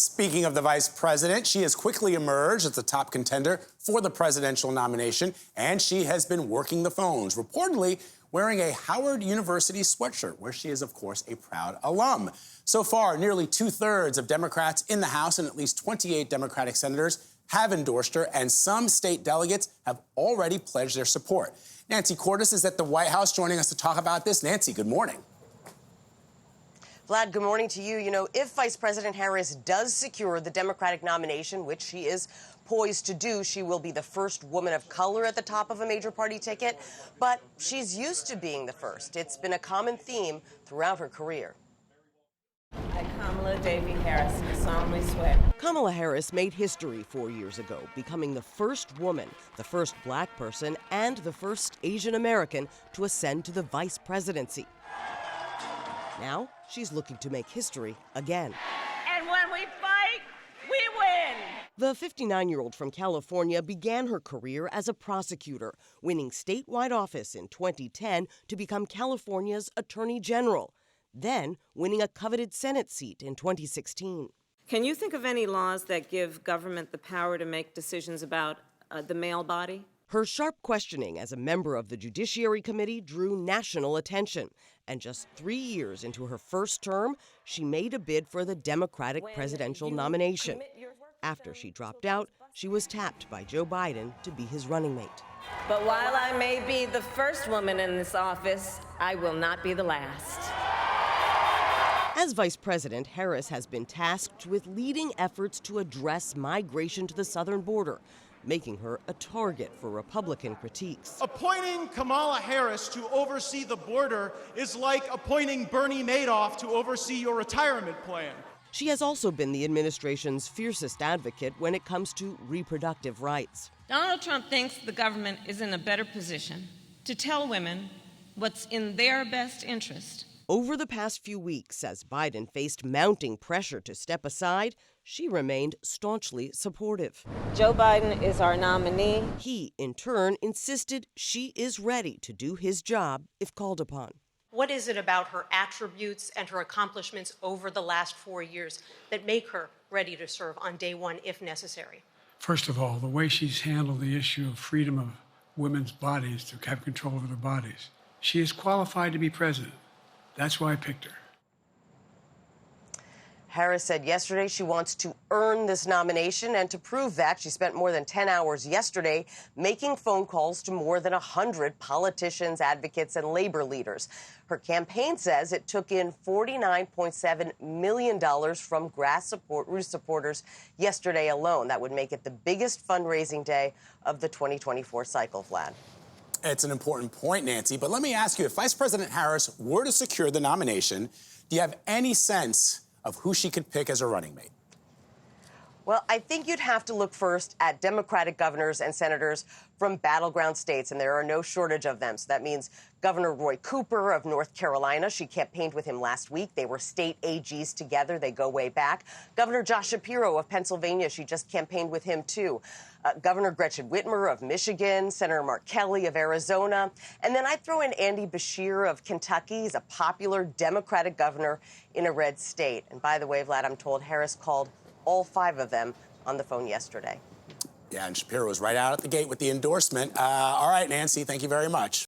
Speaking of the vice president, she has quickly emerged as the top contender for the presidential nomination, and she has been working the phones, reportedly wearing a Howard University sweatshirt, where she is, of course, a proud alum. So far, nearly two-thirds of Democrats in the House and at least 28 Democratic senators have endorsed her, and some state delegates have already pledged their support. Nancy Cordes is at the White House joining us to talk about this. Nancy, good morning. Vlad, good morning to you. You know, if Vice President Harris does secure the Democratic nomination, which she is poised to do, she will be the first woman of color at the top of a major party ticket. But she's used to being the first. It's been a common theme throughout her career. I, Kamala Davy Harris, do solemnly swear. Kamala Harris made history 4 years ago, becoming the first woman, the first black person, and the first Asian American to ascend to the vice presidency. Now, she's looking to make history again. And when we fight, we win! The 59-year-old from California began her career as a prosecutor, winning statewide office in 2010 to become California's Attorney General, then winning a coveted Senate seat in 2016. Can you think of any laws that give government the power to make decisions about the male body? Her sharp questioning as a member of the Judiciary Committee drew national attention. And just 3 years into her first term, she made a bid for the Democratic presidential nomination. After she dropped out, she was tapped by Joe Biden to be his running mate. But while I may be the first woman in this office, I will not be the last. As vice president, Harris has been tasked with leading efforts to address migration to the southern border, making her a target for Republican critiques. Appointing Kamala Harris to oversee the border is like appointing Bernie Madoff to oversee your retirement plan. She has also been the administration's fiercest advocate when it comes to reproductive rights. Donald Trump thinks the government is in a better position to tell women what's in their best interest. Over the past few weeks, as Biden faced mounting pressure to step aside, she remained staunchly supportive. Joe Biden is our nominee. He, in turn, insisted she is ready to do his job if called upon. What is it about her attributes and her accomplishments over the last 4 years that make her ready to serve on day one if necessary? First of all, the way she's handled the issue of freedom of women's bodies to have control over their bodies. She is qualified to be president. That's why I picked her. Harris said yesterday she wants to earn this nomination, and to prove that, she spent more than 10 hours yesterday making phone calls to more than 100 politicians, advocates, and labor leaders. Her campaign says it took in $49.7 million from grassroots supporters yesterday alone. That would make it the biggest fundraising day of the 2024 cycle, Vlad. It's an important point, Nancy, but let me ask you, if Vice President Harris were to secure the nomination, do you have any sense of who she could pick as her running mate? Well, I think you'd have to look first at Democratic governors and senators from battleground states, and there are no shortage of them. So that means Governor Roy Cooper of North Carolina. She campaigned with him last week. They were state AGs together. They go way back. Governor Josh Shapiro of Pennsylvania. She just campaigned with him, too. Governor Gretchen Whitmer of Michigan, Senator Mark Kelly of Arizona. And then I'd throw in Andy Beshear of Kentucky. He's a popular Democratic governor in a red state. And by the way, Vlad, I'm told Harris called all 5 of them on the phone yesterday. Yeah, and Shapiro was right out at the gate with the endorsement. All right, Nancy, thank you very much.